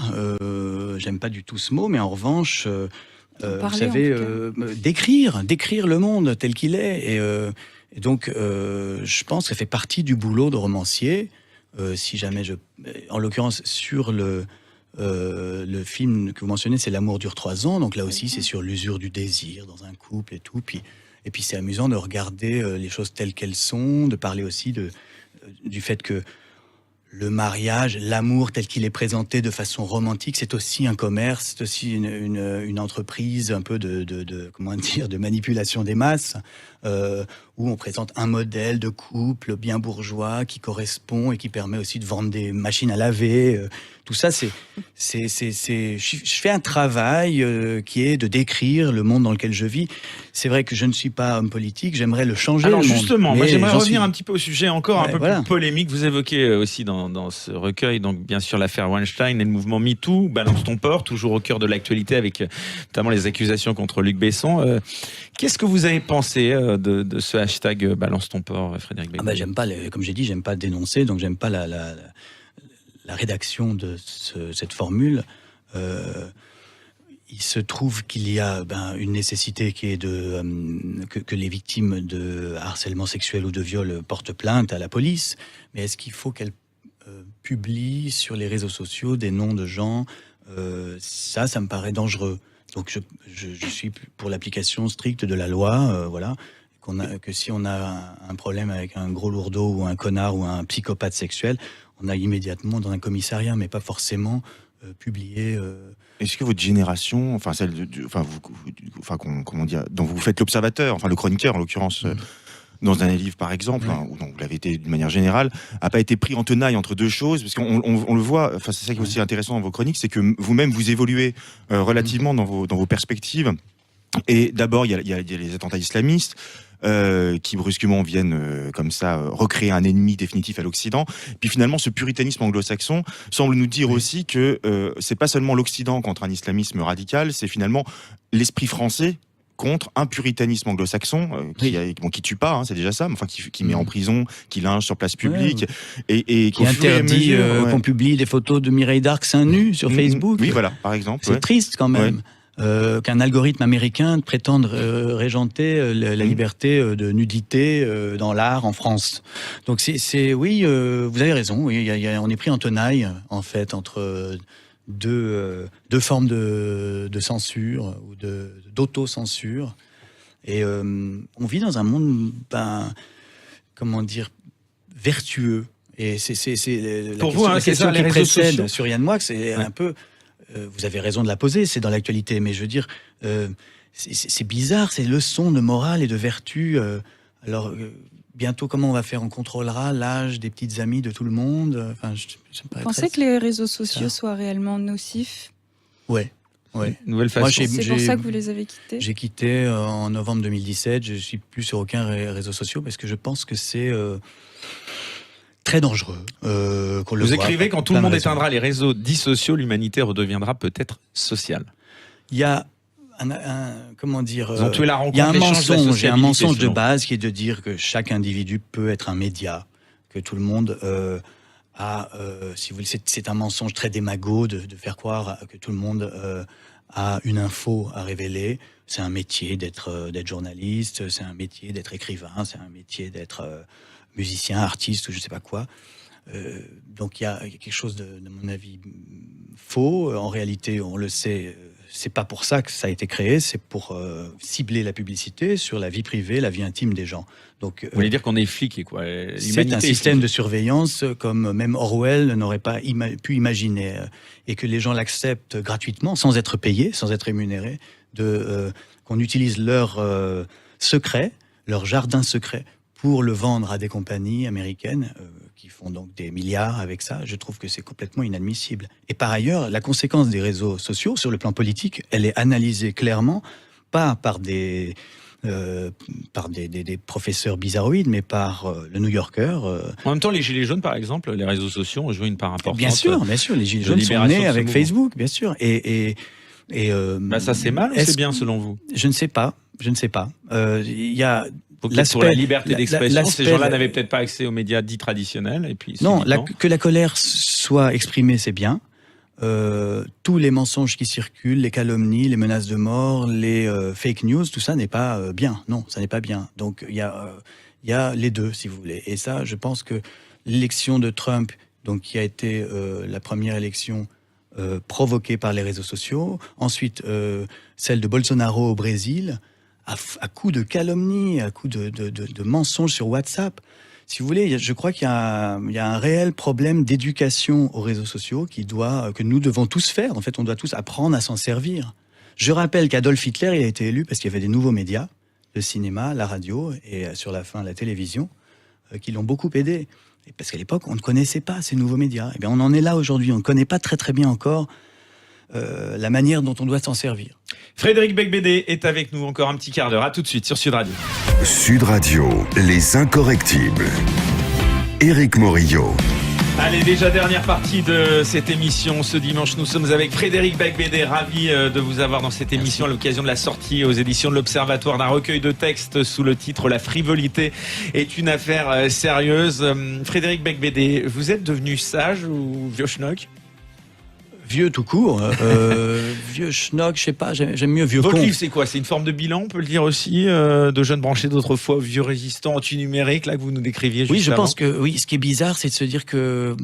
J'aime pas du tout ce mot, mais en revanche, vous savez, décrire le monde tel qu'il est. Et donc, je pense que ça fait partie du boulot de romancier. Si jamais en l'occurrence, sur le film que vous mentionnez, c'est L'amour dure 3 ans. Donc là aussi, c'est sur l'usure du désir dans un couple et tout. Et puis c'est amusant de regarder les choses telles qu'elles sont, de parler aussi du fait que le mariage, l'amour tel qu'il est présenté de façon romantique, c'est aussi un commerce, c'est aussi une entreprise un peu de manipulation des masses, où on présente un modèle de couple bien bourgeois qui correspond et qui permet aussi de vendre des machines à laver. Tout ça, je fais un travail qui est de décrire le monde dans lequel je vis. C'est vrai que je ne suis pas homme politique, j'aimerais le changer. Alors le monde, justement, moi j'aimerais revenir suis... un petit peu au sujet encore un peu voilà. plus polémique. Vous évoquez aussi dans ce recueil, donc bien sûr l'affaire Weinstein et le mouvement MeToo, Balance ton port, toujours au cœur de l'actualité avec notamment les accusations contre Luc Besson. Qu'est-ce que vous avez pensé de ce hashtag Balance ton port, Frédéric Becbédé? J'aime pas, comme j'ai dit, j'aime pas dénoncer, donc j'aime pas la rédaction de cette formule. Il se trouve qu'il y a une nécessité qui est que les victimes de harcèlement sexuel ou de viol portent plainte à la police, mais est-ce qu'il faut qu'elles publient sur les réseaux sociaux des noms de gens? Ça me paraît dangereux. Donc je suis pour l'application stricte de la loi, voilà. Que si on a un problème avec un gros lourdeau ou un connard ou un psychopathe sexuel, on a immédiatement dans un commissariat, mais pas forcément publié. Est-ce que votre génération, comment dire, dont vous faites l'observateur, enfin le chroniqueur en l'occurrence, dans un livre par exemple, ou dont vous l'avez été d'une manière générale, a pas été pris en tenaille entre deux choses, parce qu'on le voit. Enfin, c'est ça qui est aussi intéressant dans vos chroniques, c'est que vous-même vous évoluez relativement dans vos perspectives. Et d'abord, il y a les attentats islamistes. Qui brusquement viennent comme ça recréer un ennemi définitif à l'Occident. Puis finalement, ce puritanisme anglo-saxon semble nous dire aussi que c'est pas seulement l'Occident contre un islamisme radical, c'est finalement l'esprit français contre un puritanisme anglo-saxon qui tue pas, c'est déjà ça, mais enfin qui met en prison, qui linge sur place publique et qui interdit qu'on publie des photos de Mireille Darc seins nus sur Facebook. Oui, voilà, par exemple. C'est triste quand même. Qu'un algorithme américain prétende régenter la liberté de nudité dans l'art en France. Donc oui, vous avez raison. Oui, on est pris en tenaille en fait entre deux formes de censure ou d'auto-censure. Et on vit dans un monde, comment dire, vertueux. Et c'est pour vous, la question qui précède sur Yann Moix, c'est un peu. Vous avez raison de la poser, c'est dans l'actualité, mais je veux dire, c'est bizarre, ces leçons de morale et de vertu. Alors, bientôt, comment on va faire? On contrôlera l'âge des petites amies de tout le monde. Enfin, vous pensez que les réseaux sociaux soient réellement nocifs? Ouais. Nouvelle façon. C'est pour ça que vous les avez quittés? J'ai quitté en novembre 2017. Je suis plus sur aucun réseau social parce que je pense que c'est très dangereux. Vous écrivez, quand tout le monde éteindra les réseaux dits sociaux, l'humanité redeviendra peut-être sociale. Il y a comment dire, ils ont tué la rencontre, il y a un mensonge de base qui est de dire que chaque individu peut être un média, que tout le monde si vous voulez, c'est un mensonge très démago de faire croire que tout le monde a une info à révéler. C'est un métier d'être journaliste, c'est un métier d'être écrivain, c'est un métier d'être musicien, artiste ou je sais pas quoi. Donc il y a quelque chose de mon avis faux. En réalité, on le sait, c'est pas pour ça que ça a été créé, c'est pour cibler la publicité sur la vie privée, la vie intime des gens. Donc, vous voulez dire qu'on est fliqué, quoi? C'est un système de surveillance comme même Orwell n'aurait pas pu imaginer, et que les gens l'acceptent gratuitement, sans être payés, sans être rémunérés, qu'on utilise leur secret, leur jardin secret, pour le vendre à des compagnies américaines qui font donc des milliards avec ça. Je trouve que c'est complètement inadmissible. Et par ailleurs, la conséquence des réseaux sociaux sur le plan politique, elle est analysée clairement, pas par des professeurs bizarroïdes, mais par le New Yorker. En même temps, les Gilets jaunes, par exemple, les réseaux sociaux ont joué une part importante. Bien sûr, les Gilets jaunes sont nés avec Facebook, bien sûr. Ça, c'est mal ou c'est bien, selon vous? Je ne sais pas. Il y a... Pour la liberté d'expression, ces gens-là n'avaient peut-être pas accès aux médias dits traditionnels. Et puis, non, que la colère soit exprimée, c'est bien. Tous les mensonges qui circulent, les calomnies, les menaces de mort, les fake news, tout ça n'est pas bien. Non, ça n'est pas bien. Donc il y a les deux, si vous voulez. Et ça, je pense que l'élection de Trump, donc qui a été la première élection provoquée par les réseaux sociaux, ensuite celle de Bolsonaro au Brésil, à coup de calomnies, à coup de mensonges sur WhatsApp, Si vous voulez, je crois qu'il y a un réel problème d'éducation aux réseaux sociaux que nous devons tous faire. En fait, on doit tous apprendre à s'en servir. Je rappelle qu'Adolf Hitler, il a été élu parce qu'il y avait des nouveaux médias, le cinéma, la radio et sur la fin la télévision, qui l'ont beaucoup aidé. Et parce qu'à l'époque, on ne connaissait pas ces nouveaux médias. Et bien, on en est là aujourd'hui. On ne connaît pas très très bien encore la manière dont on doit s'en servir. Frédéric Becbédé est avec nous encore un petit quart d'heure. À tout de suite sur Sud Radio. Sud Radio, les incorrectibles. Éric Morillo. Allez, déjà dernière partie de cette émission. Ce dimanche, nous sommes avec Frédéric Becbédé. Ravi de vous avoir dans cette émission à l'occasion de la sortie aux éditions de l'Observatoire d'un recueil de textes sous le titre « La frivolité est une affaire sérieuse ». Frédéric Becbédé, vous êtes devenu sage ou vieux schnock ? Vieux tout court, vieux schnock, je sais pas, j'aime mieux vieux con. Votre livre, c'est quoi? C'est une forme de bilan, on peut le dire aussi, de jeunes branchés d'autrefois, vieux résistants anti-numériques, là, que vous nous décriviez juste Oui, je avant. pense que, oui, ce qui est bizarre, c'est de se dire que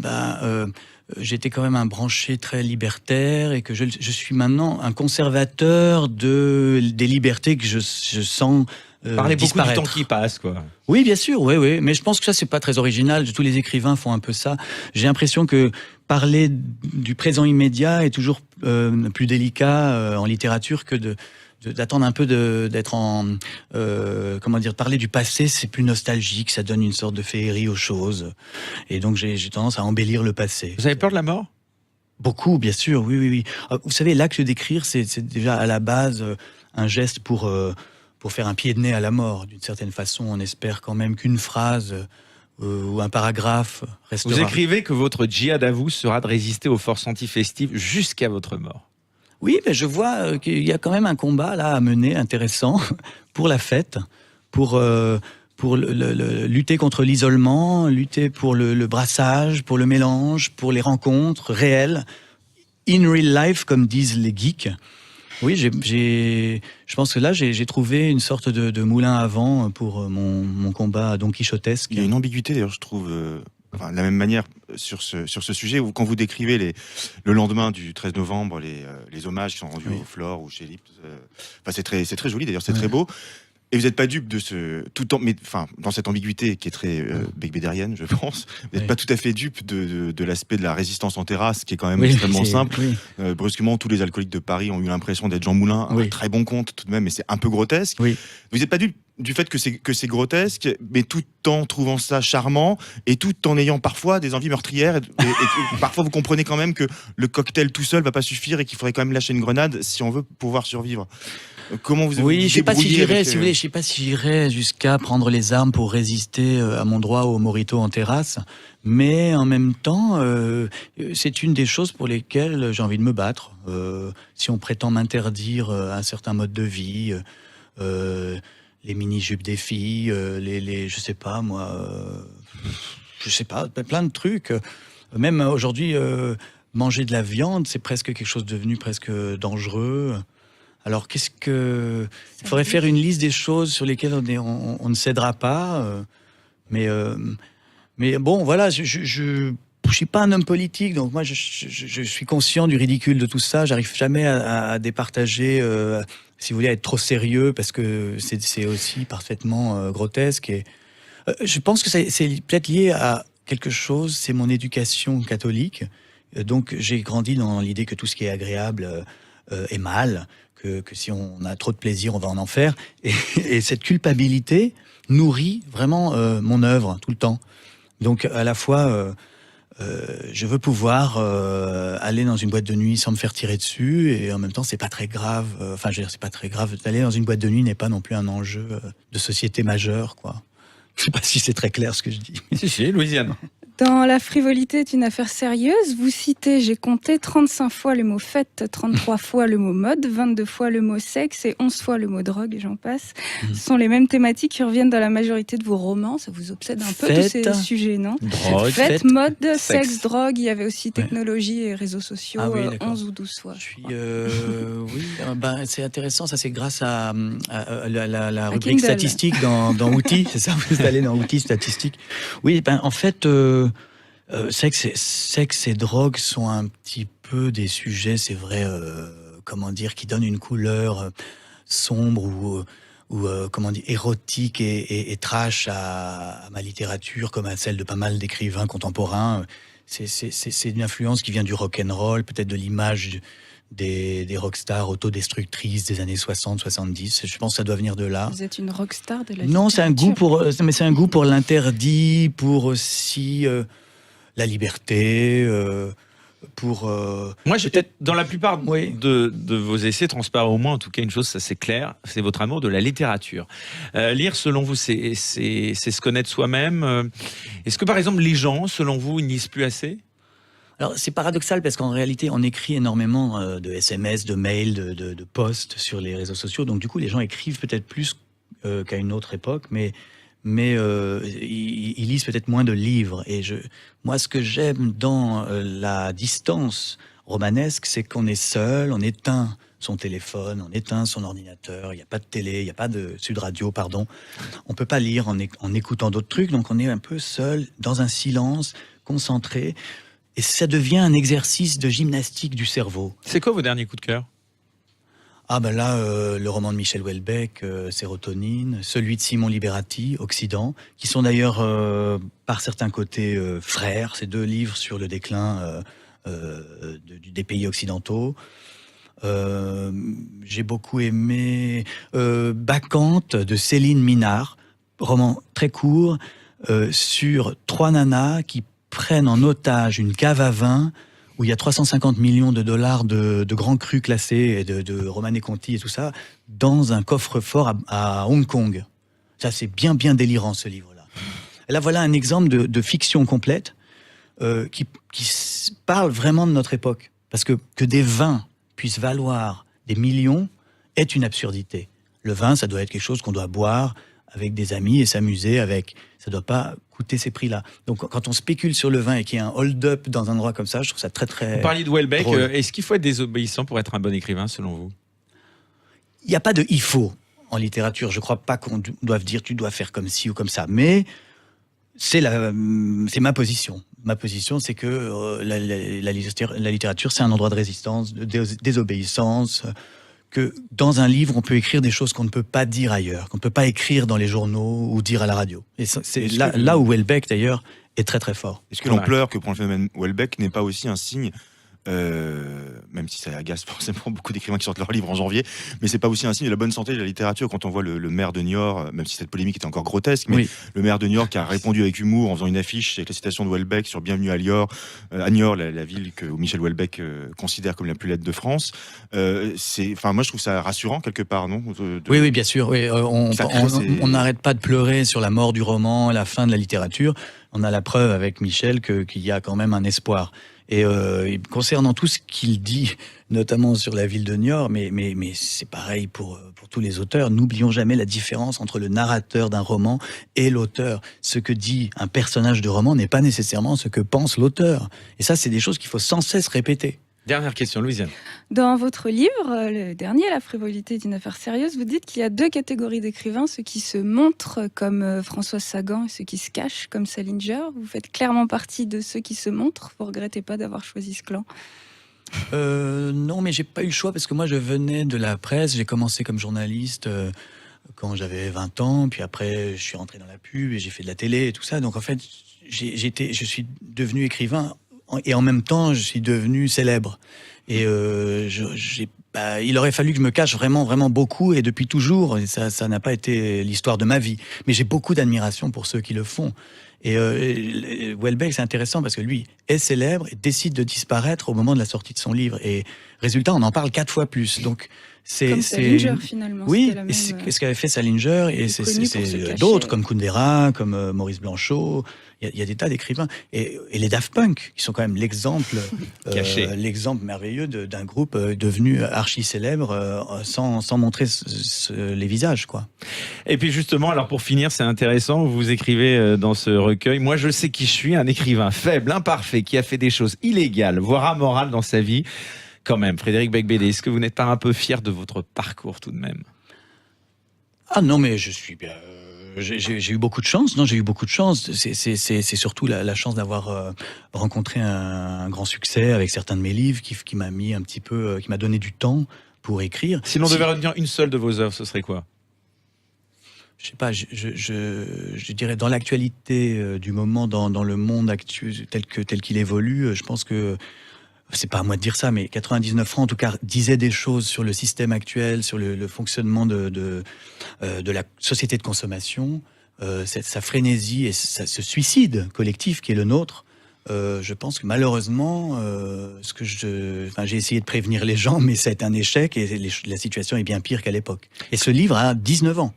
j'étais quand même un branché très libertaire et que je suis maintenant un conservateur des libertés que je sens Parlez beaucoup disparaître. du temps qui passe, quoi. Oui, bien sûr, oui. Mais je pense que ça, c'est pas très original. Tous les écrivains font un peu ça. J'ai l'impression que parler du présent immédiat est toujours plus délicat en littérature que d'attendre un peu d'être en... parler du passé, c'est plus nostalgique, ça donne une sorte de féerie aux choses. Et donc, j'ai tendance à embellir le passé. Vous avez peur de la mort? Beaucoup, bien sûr, oui. Vous savez, l'acte d'écrire, c'est déjà à la base un geste pour faire un pied de nez à la mort. D'une certaine façon, on espère quand même qu'une phrase ou un paragraphe restera. Vous écrivez que votre djihad à vous sera de résister aux forces antifestives jusqu'à votre mort. Oui, mais je vois qu'il y a quand même un combat là à mener intéressant pour la fête, pour lutter contre l'isolement, lutter pour le brassage, pour le mélange, pour les rencontres réelles, in real life, comme disent les geeks. Oui, je pense que là, j'ai trouvé une sorte de moulin à vent pour mon combat don quichotesque. Il y a une ambiguïté, d'ailleurs, je trouve, de la même manière sur ce sujet, où quand vous décrivez le lendemain du 13 novembre, les hommages qui sont rendus au Flore ou chez Lips, c'est très joli, d'ailleurs, c'est très beau. Et vous n'êtes pas dupe de dans cette ambiguïté qui est très becbédérienne, je pense. Vous n'êtes pas tout à fait dupe de l'aspect de la résistance en terrasse, qui est quand même extrêmement simple. Oui. Brusquement, tous les alcooliques de Paris ont eu l'impression d'être Jean Moulin, un très bon conte tout de même, mais c'est un peu grotesque. Oui. Vous n'êtes pas dupe du fait que c'est grotesque, mais tout en trouvant ça charmant, et tout en ayant parfois des envies meurtrières, et parfois vous comprenez quand même que le cocktail tout seul va pas suffire et qu'il faudrait quand même lâcher une grenade si on veut pouvoir survivre. Comment vous je sais pas si j'irais jusqu'à prendre les armes pour résister à mon droit au mojito en terrasse, mais en même temps, c'est une des choses pour lesquelles j'ai envie de me battre. Si on prétend m'interdire un certain mode de vie, les mini-jupes des filles, je sais pas moi, plein de trucs. Même aujourd'hui, manger de la viande, c'est presque quelque chose de devenu presque dangereux. Alors, il faudrait faire une liste des choses sur lesquelles on ne cédera pas. Mais bon, voilà, je suis pas un homme politique, donc moi, je suis conscient du ridicule de tout ça. J'arrive jamais à départager, si vous voulez, à être trop sérieux, parce que c'est aussi parfaitement grotesque. Et je pense que c'est peut-être lié à quelque chose, c'est mon éducation catholique. Donc, j'ai grandi dans l'idée que tout ce qui est agréable est mal. Que si on a trop de plaisir, on va en enfer. Et cette culpabilité nourrit vraiment mon œuvre tout le temps. Donc à la fois, je veux pouvoir aller dans une boîte de nuit sans me faire tirer dessus, et en même temps, c'est pas très grave. C'est pas très grave. D'aller dans une boîte de nuit n'est pas non plus un enjeu de société majeur, quoi. Je sais pas si c'est très clair ce que je dis. Si, Louisiane. Dans La frivolité est une affaire sérieuse, vous citez, j'ai compté 35 fois le mot fête, 33 fois le mot mode, 22 fois le mot sexe et 11 fois le mot drogue, et j'en passe. Ce sont les mêmes thématiques qui reviennent dans la majorité de vos romans. Ça vous obsède un peu, tous ces sujets, non? Drogue, fête, mode, sexe, drogue, il y a avait aussi technologie et réseaux sociaux, 11 ou 12 fois. C'est intéressant, ça c'est grâce à la rubrique statistique dans Outils, c'est ça, vous allez dans Outils statistiques. Oui, en fait... sexe et drogue sont un petit peu des sujets, c'est vrai, qui donnent une couleur sombre comment on dit, érotique et trash à ma littérature, comme à celle de pas mal d'écrivains contemporains. C'est une influence qui vient du rock'n'roll, peut-être de l'image des rockstars autodestructrices des années 60-70. Je pense que ça doit venir de là. Vous êtes une rockstar de la Non, littérature. c'est un goût pour l'interdit, pour aussi la liberté, pour... Moi, j'ai peut-être, dans la plupart Oui. de vos essais, transparaît au moins, en tout cas, une chose, ça c'est clair, c'est votre amour de la littérature. Lire, selon vous, c'est se connaître soi-même. Est-ce que, par exemple, les gens, selon vous, ils ne lisent plus assez ? Alors, c'est paradoxal parce qu'en réalité, on écrit énormément de SMS, de mails, de posts sur les réseaux sociaux. Donc, du coup, les gens écrivent peut-être plus qu'à une autre époque, mais ils lisent peut-être moins de livres. Et moi, ce que j'aime dans la distance romanesque, c'est qu'on est seul, on éteint son téléphone, on éteint son ordinateur, il n'y a pas de télé, il n'y a pas de Sud Radio, pardon. On ne peut pas lire en écoutant d'autres trucs, donc on est un peu seul, dans un silence, concentré. Et ça devient un exercice de gymnastique du cerveau. C'est quoi vos derniers coups de cœur ? Ah ben là, le roman de Michel Houellebecq, Sérotonine, celui de Simon Liberati, Occident, qui sont d'ailleurs par certains côtés frères. Ces 2 livres sur le déclin des pays occidentaux. J'ai beaucoup aimé Bacchante de Céline Minard, roman très court sur 3 nanas qui prennent en otage une cave à vin où il y a 350 millions de dollars de grands crus classés et de Romanée Conti et tout ça, dans un coffre-fort à Hong Kong. Ça, c'est bien délirant, ce livre-là. Et là, voilà un exemple de fiction complète qui parle vraiment de notre époque. Parce que des vins puissent valoir des millions est une absurdité. Le vin, ça doit être quelque chose qu'on doit boire avec des amis et s'amuser avec. Ça doit pas coûter ces prix-là. Donc, quand on spécule sur le vin et qu'il y a un hold-up dans un endroit comme ça, je trouve ça très, très... Vous parliez de Houellebecq. drôle. Est-ce qu'il faut être désobéissant pour être un bon écrivain, selon vous ? Il n'y a pas de « il faut » en littérature. Je ne crois pas qu'on doive dire « tu dois faire comme ci ou comme ça ». Mais c'est ma position. Ma position, c'est que la littérature, c'est un endroit de résistance, de désobéissance, que dans un livre, on peut écrire des choses qu'on ne peut pas dire ailleurs, qu'on ne peut pas écrire dans les journaux ou dire à la radio. Et c'est là où Houellebecq, d'ailleurs, est très très fort. Est-ce que l'ampleur que prend le phénomène Houellebecq n'est pas aussi un signe, même si ça agace forcément beaucoup d'écrivains qui sortent leurs livres en janvier, mais c'est pas aussi un signe de la bonne santé de la littérature quand on voit le maire de Niort, même si cette polémique était encore grotesque, mais le maire de Niort qui a répondu avec humour en faisant une affiche avec la citation de Houellebecq sur Bienvenue à Niort, la ville que Michel Houellebecq considère comme la plus laide de France. Moi je trouve ça rassurant quelque part, non ? Oui, bien sûr. Oui. On n'arrête pas de pleurer sur la mort du roman, la fin de la littérature. On a la preuve avec Michel qu'il y a quand même un espoir. Et concernant tout ce qu'il dit, notamment sur la ville de Niort, mais c'est pareil pour tous les auteurs, n'oublions jamais la différence entre le narrateur d'un roman et l'auteur. Ce que dit un personnage de roman n'est pas nécessairement ce que pense l'auteur. Et ça, c'est des choses qu'il faut sans cesse répéter. Dernière question, Louisiane. Dans votre livre, le dernier, La frivolité d'une affaire sérieuse, vous dites qu'il y a 2 catégories d'écrivains, ceux qui se montrent comme Françoise Sagan et ceux qui se cachent comme Salinger. Vous faites clairement partie de ceux qui se montrent. Vous ne regrettez pas d'avoir choisi ce clan ? Non, mais j'ai pas eu le choix parce que moi je venais de la presse, j'ai commencé comme journaliste quand j'avais 20 ans, puis après je suis rentré dans la pub et j'ai fait de la télé et tout ça. Donc en fait, je suis devenu écrivain et en même temps je suis devenu célèbre. Et il aurait fallu que je me cache vraiment, vraiment beaucoup et depuis toujours. Et ça n'a pas été l'histoire de ma vie. Mais j'ai beaucoup d'admiration pour ceux qui le font. Et Houellebecq, c'est intéressant parce que lui est célèbre et décide de disparaître au moment de la sortie de son livre. Et résultat, on en parle 4 fois plus. Donc comme Salinger, finalement. Oui, c'est ce qu'avait fait Salinger et c'est d'autres comme Kundera, comme Maurice Blanchot. Il y a des tas d'écrivains et les Daft Punk qui sont quand même l'exemple merveilleux d'un groupe devenu archi célèbre sans montrer les visages, quoi. Et puis justement, alors pour finir, c'est intéressant, vous écrivez dans ce recueil: moi je sais qui je suis, un écrivain faible, imparfait, qui a fait des choses illégales, voire amorales dans sa vie. Quand même, Frédéric Beigbeder, est-ce que vous n'êtes pas un peu fier de votre parcours tout de même ? Ah non, mais je suis bien. J'ai eu beaucoup de chance. Non, j'ai eu beaucoup de chance. C'est surtout la chance d'avoir rencontré un grand succès avec certains de mes livres qui m'a mis un petit peu, qui m'a donné du temps pour écrire. Si l'on devait retenir une seule de vos œuvres, ce serait quoi ? je sais pas, je dirais dans l'actualité du moment, dans le monde actuel tel qu'il évolue, je pense que c'est pas à moi de dire ça, mais 99 francs en tout cas disait des choses sur le système actuel, sur le fonctionnement de la société de consommation, sa frénésie et ce suicide collectif qui est le nôtre. Je pense que malheureusement, j'ai essayé de prévenir les gens, mais c'est un échec et la situation est bien pire qu'à l'époque. Et ce livre a 19 ans.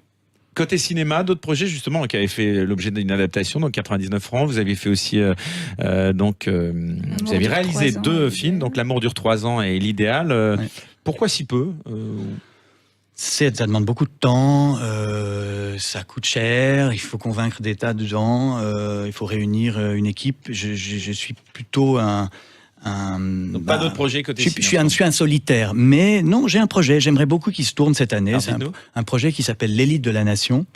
Côté cinéma, d'autres projets justement qui avaient fait l'objet d'une adaptation, donc 99 francs. Vous avez fait aussi, vous avez réalisé 2 films, donc L'amour dure 3 ans et L'idéal. Ouais. Pourquoi si peu Ça demande beaucoup de temps, ça coûte cher, il faut convaincre des tas de gens, il faut réunir une équipe. Je suis plutôt donc pas d'autres projets côté cinéma. Je suis un solitaire, mais non, j'ai un projet. J'aimerais beaucoup qu'il se tourne cette année. C'est un projet qui s'appelle L'élite de la nation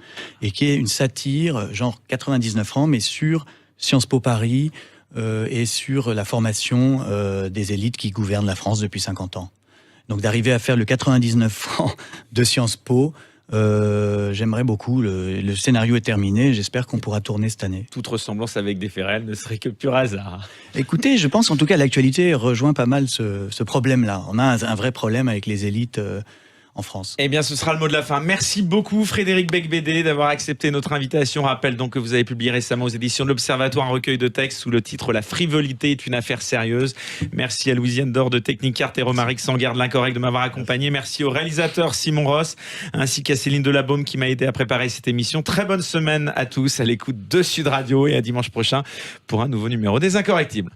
et qui est une satire, genre 99 francs, mais sur Sciences Po Paris et sur la formation des élites qui gouvernent la France depuis 50 ans. Donc d'arriver à faire le 99 francs de Sciences Po, j'aimerais beaucoup. Le scénario est terminé, j'espère qu'on pourra tourner cette année. Toute ressemblance avec des faits réels ne serait que pur hasard. Écoutez, je pense en tout cas l'actualité rejoint pas mal ce problème-là. On a un vrai problème avec les élites en France. Eh bien, ce sera le mot de la fin. Merci beaucoup Frédéric Beigbeder d'avoir accepté notre invitation. Rappelle donc que vous avez publié récemment aux éditions de l'Observatoire un recueil de textes sous le titre « La frivolité est une affaire sérieuse ». Merci à Louisiane Dor de Technicart et Romaric Sangarde de l'Incorrect de m'avoir accompagné. Merci au réalisateur Simon Ross ainsi qu'à Céline Delabaume qui m'a aidé à préparer cette émission. Très bonne semaine à tous à l'écoute de Sud Radio et à dimanche prochain pour un nouveau numéro des Incorrectibles.